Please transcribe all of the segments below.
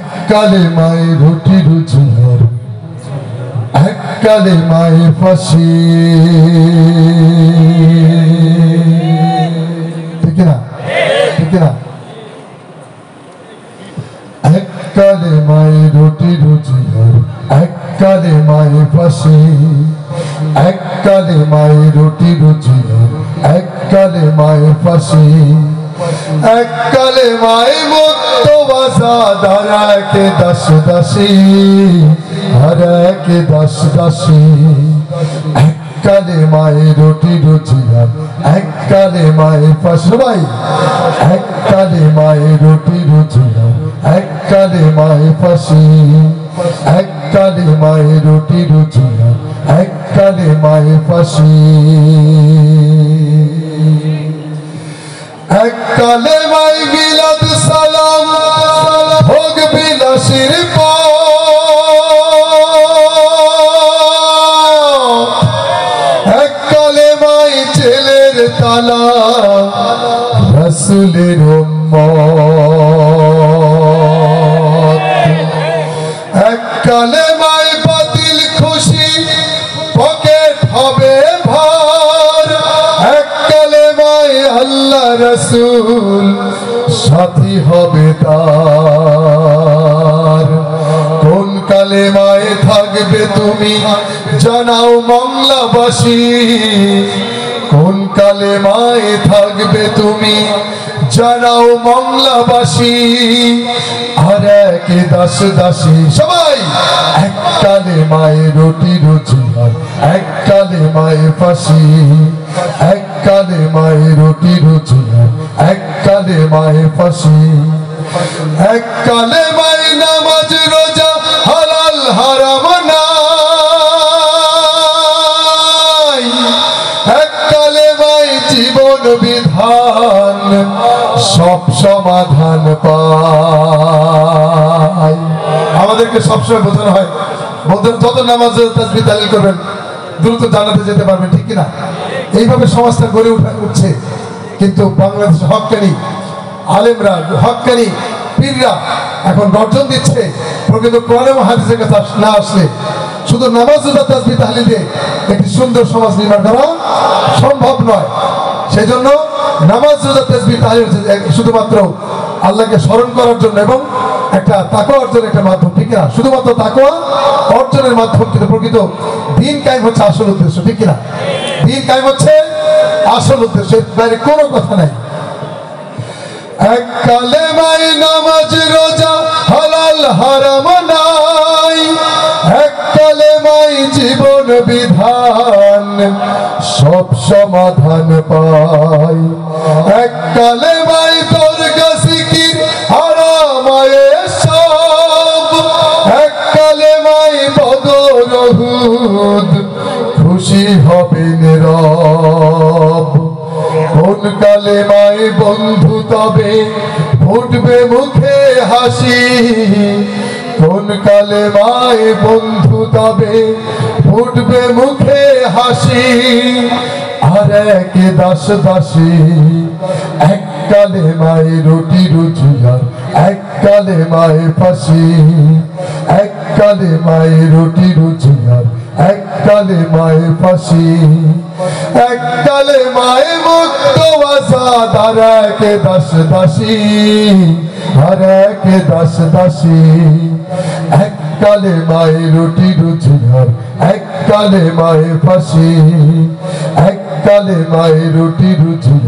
এককালে মায়ের রুটি রুজির, এককালে মায়ের ফাঁসি। ঠিক না? ঠিক না? এককালে মায়ের রুটি রুজির, এককালে মায়ের ফাঁসি। এককালে মায়ের রুটি রুজির, এককালে মায়ের ফাঁসি। এককালে মায়ের মুক্ত বাজার, আর একে দাস দাসী, আর একে দাস দাসী। এককালে মায়ের রুটি রুজির, এককালে মায়ের ফাঁসি। ভাই এককালে মায়ের রুটি রুজির, এককালে মায়ের ফাঁসি। এককালে মায়ের রুটি রুজির, এককালে মায়ের ফাঁসি। এককালে মাই মিলাদ সালাম ভোগ বিলাসীর এককালে মাই ছেলের তালা রাসূলের উম্মত। এককালে মাই বাতিল খুশি পকেট হবে ভার। এককালে মাই আল্লাহ রাসূল সাথী হবে তার। কোন কালেমায় থাকবে তুমি জানাও বাংলাবাসী, কোন কালেমায় থাকবে তুমি জানাও বাংলাবাসী। আর একে দাস দাসী। সবাই এককালে মায়ের রুটি রুজির, এককালে মায়ের ফাঁসি। এককালে মায়ের রুটি রুজির, এককালে মায়ের ফাঁসি। এককালে মায়ের নামাজ রোজা হালাল হারাম নাই। এককালে মায়ের জীবন বিধান সব সমাধান পায়। আমাদেরকে সবসময় বোঝানো হয়, বলতেন যত নামাজ তাসবিহ তাহলিল করবেন দ্রুত জান্নাতে যেতে পারবেন। ঠিক কিনা? এইভাবে সমাজটা গড়ে উঠছে। কিন্তু বাংলাদেশের হক্কানি আলেমরা, হক্কানি পীররা এখন গর্জন দিচ্ছে প্রকৃত কোরআন এবং হাদিসের কাছে না আসলে শুধু নামাজ রোজা তাসবিহ তাহলিল দিয়ে একটি সুন্দর সমাজ নির্মাণ করা সম্ভব নয়। সেই জন্য নামাজ রোজা তাসবিহ তাহলিল শুধুমাত্র আল্লাহকে স্মরণ করার জন্য এবং একটা তাকওয়া অর্জনের একটা মাধ্যম। ঠিক না? শুধুমাত্র তাকওয়া অর্জনের মাধ্যম, কিন্তু প্রকৃত দ্বীন কায়েম হচ্ছে আসল উদ্দেশ্য। ঠিক কিনা? দ্বীন কায়েম হচ্ছে আসল উদ্দেশ্য, এর বাইরে কোনো কথা নাই। এককালে মাই নামাজ রোজা হালাল হারাম নাই। এককালে মাই জীবন বিধান সব সমাধান পায়। এককালে মাই দরগা জিকির হারামায়ে সব। এককালে মাই বদর উহুদ খুশি হবে নীরব। কোন কালেমায় বন্ধু তবে ফুটবে মুখে হাসি। কোন কালেমায় বন্ধু তবে ফুটবে মুখে হাসি। আর একে দাস দাসী। এককালে মায়ের রুটি রুজির, এককালে মায়ের ফাঁসি। এককালে মায়ের রুটি রুজির, এককালে মায়ের ফাঁসি। এককালে মায়ের মুক্ত আজাদ, আর একে দাস দাসী, আর একে দাস দাসী। এককালে মায়ের রুটি রুজির, এককালে মায়ের ফাঁসি। এককালে মায়ের রুটি রুজির,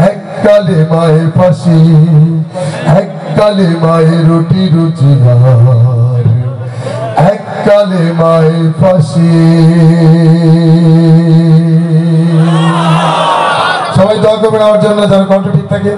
এককালে মায়ের ফাঁসি। এককালে মায়ের রুটি রুজির, এককালে মায়ের ফাঁসি। সবাই দোয়া করবেন আমার জন্য, যারা কণ্ঠ ঠিক থাকে।